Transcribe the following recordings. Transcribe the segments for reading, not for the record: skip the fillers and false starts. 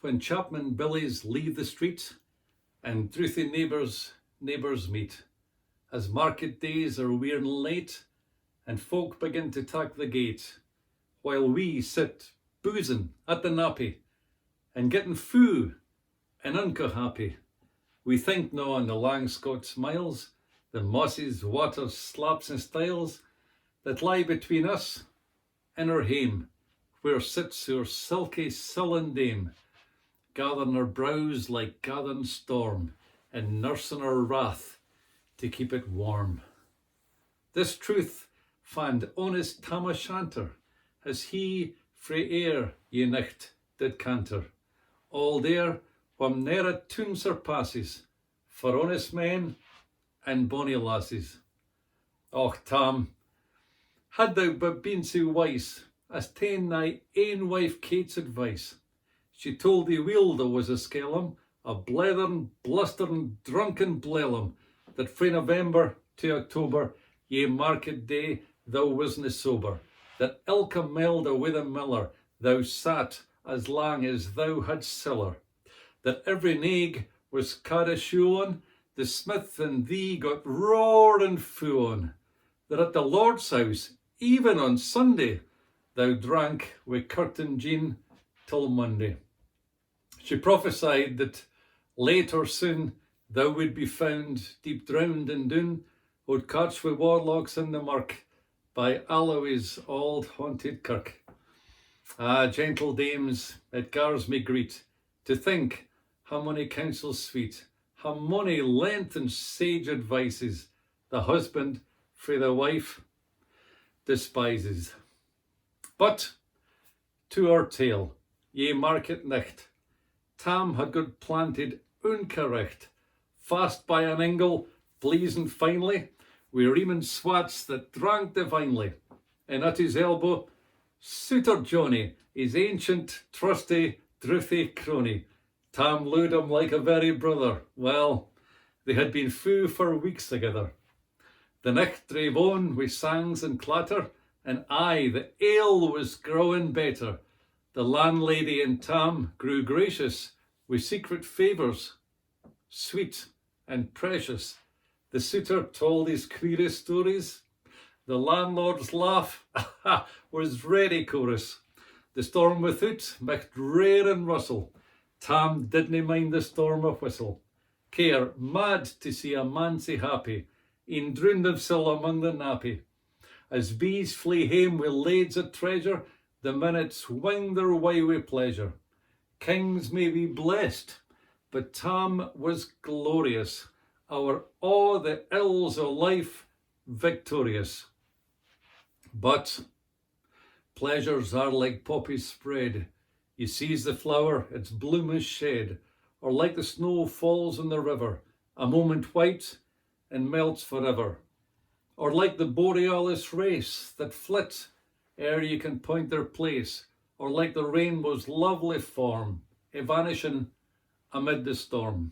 when chapman billies leave the street and drouthy neighbours meet, as market days are wearing late and folk begin to tak the gate, while we sit boozing at the nappy and getting fou and unco happy. We think no on the lang Scots miles, the mosses, waters, slaps and stiles that lie between us and our hame, where sits our silky sullen dame, gathering her brows like gathering storm, and nursing her wrath to keep it warm. This truth fand honest Tam o' Shanter, as he frae air ye nicht did canter, all there wham ne'er a tune surpasses, for honest men and bonny lasses. Och, Tam, had thou but been so wise as ta'en thy ain wife Kate's advice, she told thee weel there was a skellum, a blethering, blustering, drunken blellum, that frae November to October, ye market day, thou wasna sober, that ilka melda with a miller thou sat as lang as thou had siller, that every naig was cad a shoe on, the smith and thee got roaring fou on, that at the Lord's house, even on Sunday, thou drank wi' Curtin Jean till Monday. She prophesied that late or soon thou would be found deep drowned in Doon, old catch wi' warlocks in the murk, by Alloway's auld haunted kirk. Ah, gentle dames, it gars me greet, to think how many counsels sweet, how many length and sage advices the husband frae the wife despises. But to our tale, ye market nicht, Tam had got planted uncorrect, fast by an ingle, pleasing finely, wi' reemin swats that drank divinely, and at his elbow, Suitor Johnny, his ancient, trusty, drouthy crony. Tam looed him like a very brother. Well, they had been fou for weeks together. The nicht drave on wi' sangs and clatter, and aye, the ale was growing better. The landlady and Tam grew gracious, wi' secret favours, sweet and precious. The suitor told his queerest stories. The landlord's laugh was ready chorus. The storm without micht rare and rustle. Tam didna mind the storm of whistle. Care mad to see a man sae happy, een drooned himsel among the nappy. As bees flee hame wi' lades of treasure, the minutes wing their way wi' pleasure. Kings may be blessed, but Tam was glorious, o'er all the ills o' life victorious. But pleasures are like poppies spread. You seize the flower, its bloom is shed, or like the snow falls in the river, a moment white and melts forever. Or like the borealis race that flit ere you can point their place, or like the rainbow's lovely form, evanishing amid the storm.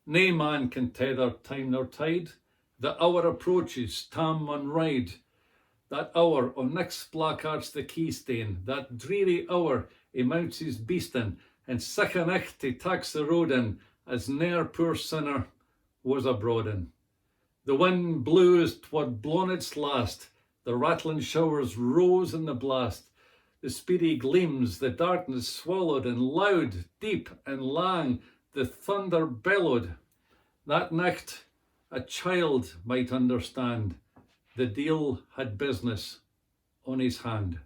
Nae man can tether time nor tide. The hour approaches, Tam mun ride. That hour o' next placards the keystane, that dreary hour he mounts his beastin, and sic a nicht he taks the road in, as ne'er poor sinner was abroad in. The wind blew as 'twad blown its last, the rattling showers rose in the blast, the speedy gleams the darkness swallowed, and loud, deep and lang the thunder bellowed. That nicht a child might understand, the deil had business on his hand.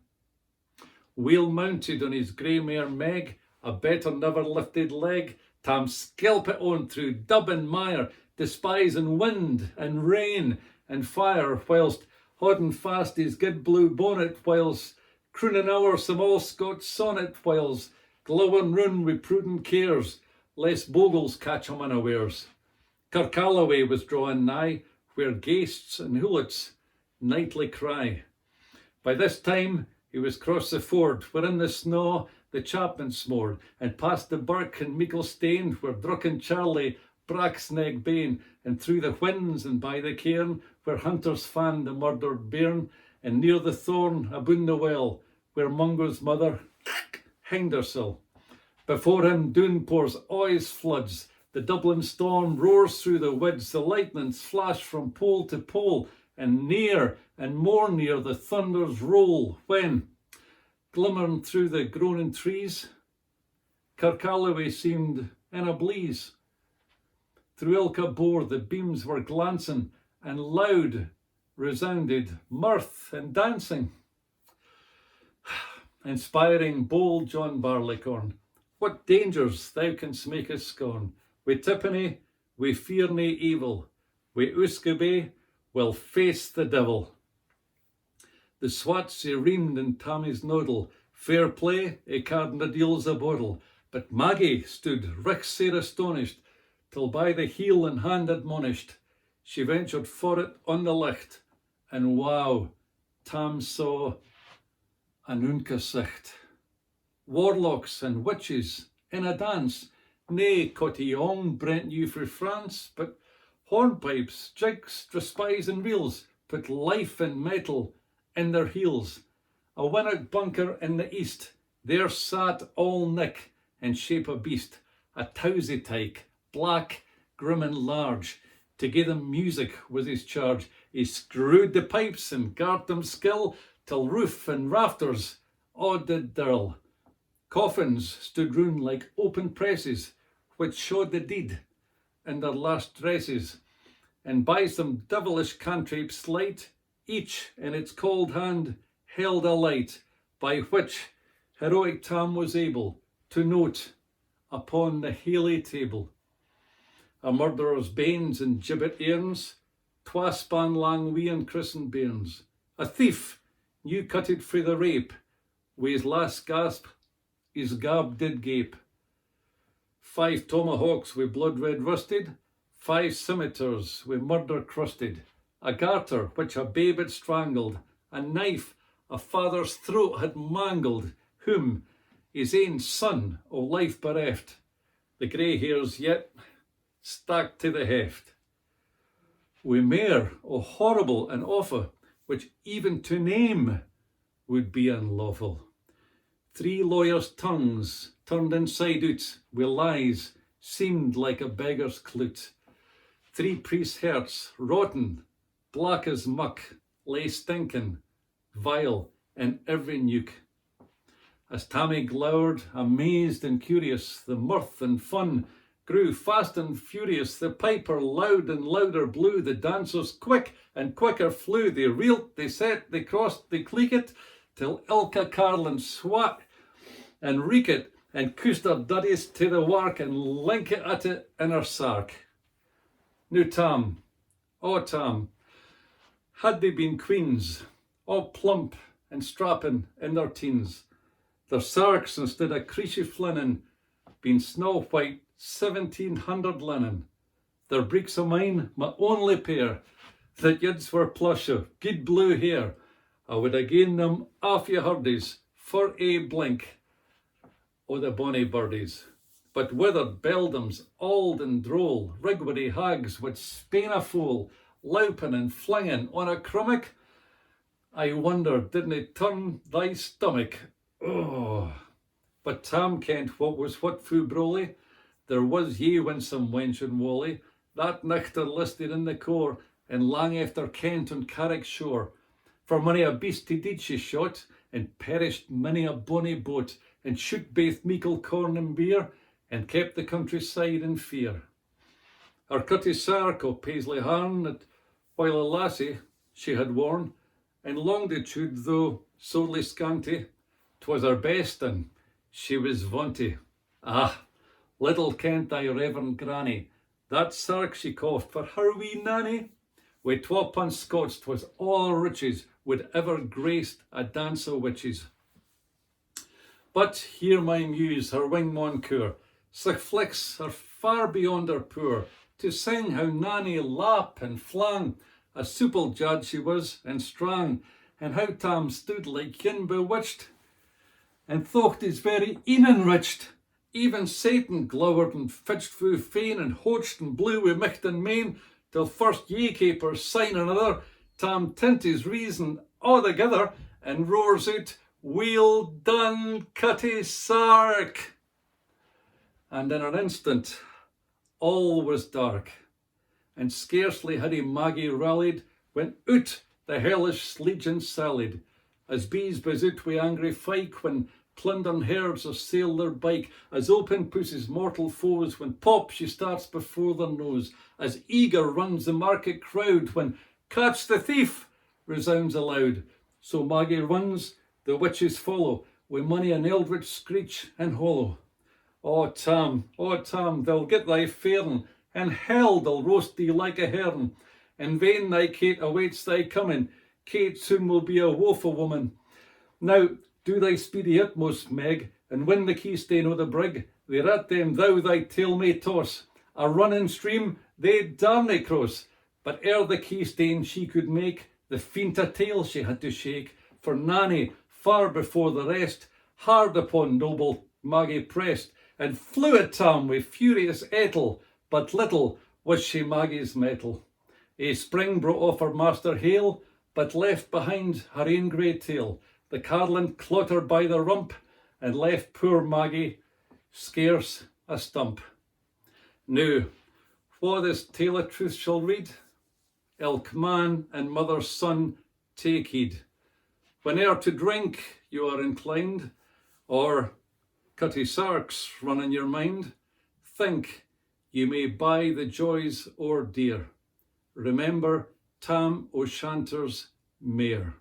Wheel mounted on his grey mare Meg, a better never lifted leg, Tam skelpit on through dub and mire, despising wind and rain and fire, whilst holding fast his good blue bonnet, whilst crooning o'er some old Scots sonnet, whilst glowing round wi' prudent cares, lest bogles catch him unawares. Kirkalloway was drawing nigh, where ghaists and hullets nightly cry. By this time he was crossed the ford, where in the snow the chapman smored, and past the birk and meikle stane, where drucken Charlie Bracksneg bane, and through the whins and by the cairn, where hunters fand the murdered bairn, and near the thorn aboon the well, where Mungo's mother hanged hersel. Before him doon pours always floods, the Dublin storm roars through the woods, the lightnings flash from pole to pole, and near and more near the thunders roll, when, glimmering through the groaning trees, Kirkalloway seemed in a blaze. Through ilka bore the beams were glancing, and loud resounded mirth and dancing. Inspiring bold John Barleycorn, what dangers thou canst make us scorn. Wi' Tippany, we fear nae evil. Wi' Uskabay, we'll face the devil. The swats they reamed in Tammy's noddle, fair play, they cardna deals a boddle. But Maggie stood richt sair astonished, till by the heel and hand admonished, she ventured for it on the licht, and wow, Tam saw an unca sicht. Warlocks and witches in a dance, nae cotillon brent you for France, but hornpipes, jigs, draspies and reels, put life and metal in their heels. A winnock bunker in the east, there sat all Nick in shape of beast, a towsy tyke, black, grim and large. To gie them music was his charge. He screwed the pipes and gart them skill, till roof and rafters all did dirl. Coffins stood round like open presses, which showed the deed in their last dresses, and by some devilish cantrip slight, each in its cold hand held a light, by which heroic Tam was able to note upon the Haley table a murderer's banes and gibbet airns, twa span lang wee and christened bairns, a thief new cutted frae the rape, wi' his last gasp his gab did gape. 5 tomahawks wi' blood red rusted, 5 scimitars wi' murder crusted, a garter which a babe had strangled, a knife a father's throat had mangled, whom his ain son o' life bereft, the grey hairs yet stuck to the heft. Wi' mair o' horrible and awfu', which even to name would be unlawful. 3 lawyers' tongues turned inside out, wi' lies seemed like a beggar's clout. 3 priests' hearts, rotten, black as muck, lay stinking, vile in every nook. As Tammy glowered, amazed and curious, the mirth and fun grew fast and furious. The piper loud and louder blew, the dancers quick and quicker flew. They reeled, they set, they crossed, they cleekit, till ilka carlin swat and reekit, and coosed her duddies to the wark, and link it at it in her sark. Now Tam, oh Tam, had they been queens, all plump and strapping in their teens, their sarks instead of creasy flinin, been snow white 1700 linen. Their breeks o' mine, my only pair, that yids were plush of good blue hair, I would ha' gien them off ye hurdies for a blink o' the bonny birdies. But withered beldams, auld and droll, rigwary hags would spain a fool, loupin' and flingin' on a crummock. I wonder didn't it turn thy stomach? Oh! But Tam kent what was what fu broly. There was ye winsome wench and Wally, that nichter listed in the core, and lang after Kent on Carrick shore. For many a beast he did she shot, and perished many a bonny boat, and shook baith meikle corn and beer, and kept the countryside in fear. Her cutty sark o' Paisley harn, that while a lassie she had worn, and longitude though sorely scanty, 'twas her best, and she was vaunty. Ah, little kent thy reverend granny, that sark she coft for her wee nanny. Wi' 12 pund Scots 'twas all her riches would ever graced a dance o' witches. But hear my muse, her wing maun cure, sic flicks are far beyond her poor, to sing how Nanny lap and flang, a supple jad she was and strang, and how Tam stood like kin bewitched, and thocht is very een enriched. Even Satan glowered and fitched fu fain, and hoached and blew wi' micht and main, till first ye caper sign another, Tam tint his reason altogether, and roars out, "Weel done, Cutty Sark!" And in an instant all was dark, and scarcely had he Maggie rallied, when out the hellish legion sallied, as bees buzz out wi' angry fyke, when plundering herds assail their bike, as open pusses mortal foes, when pop she starts before their nose, as eager runs the market crowd, when catch the thief resounds aloud. So Maggie runs, the witches follow, wi' money and eldritch screech and hollow. O Tam, they'll get thy fairn, and hell they'll roast thee like a hern. In vain thy Kate awaits thy coming, Kate soon will be a woeful woman. Now do thy speedy utmost, Meg, and win the keystane o' the brig. Thereat them thou thy tail may toss, a running stream they darna cross. But ere the keystane she could make, the fiend a tail she had to shake, for Nanny, far before the rest, hard upon noble Maggie pressed, and flew at Tam with furious ettle, but little was she Maggie's mettle. A spring brought off her master hale, but left behind her ain grey tail. The carlin caught her by the rump, and left poor Maggie scarce a stump. Now, wha this tale of truth shall read, ilk man and mother's son take heed. Whene'er to drink you are inclined, or cutty sarks run in your mind, think you may buy the joys o'er dear. Remember Tam o' Shanter's mare.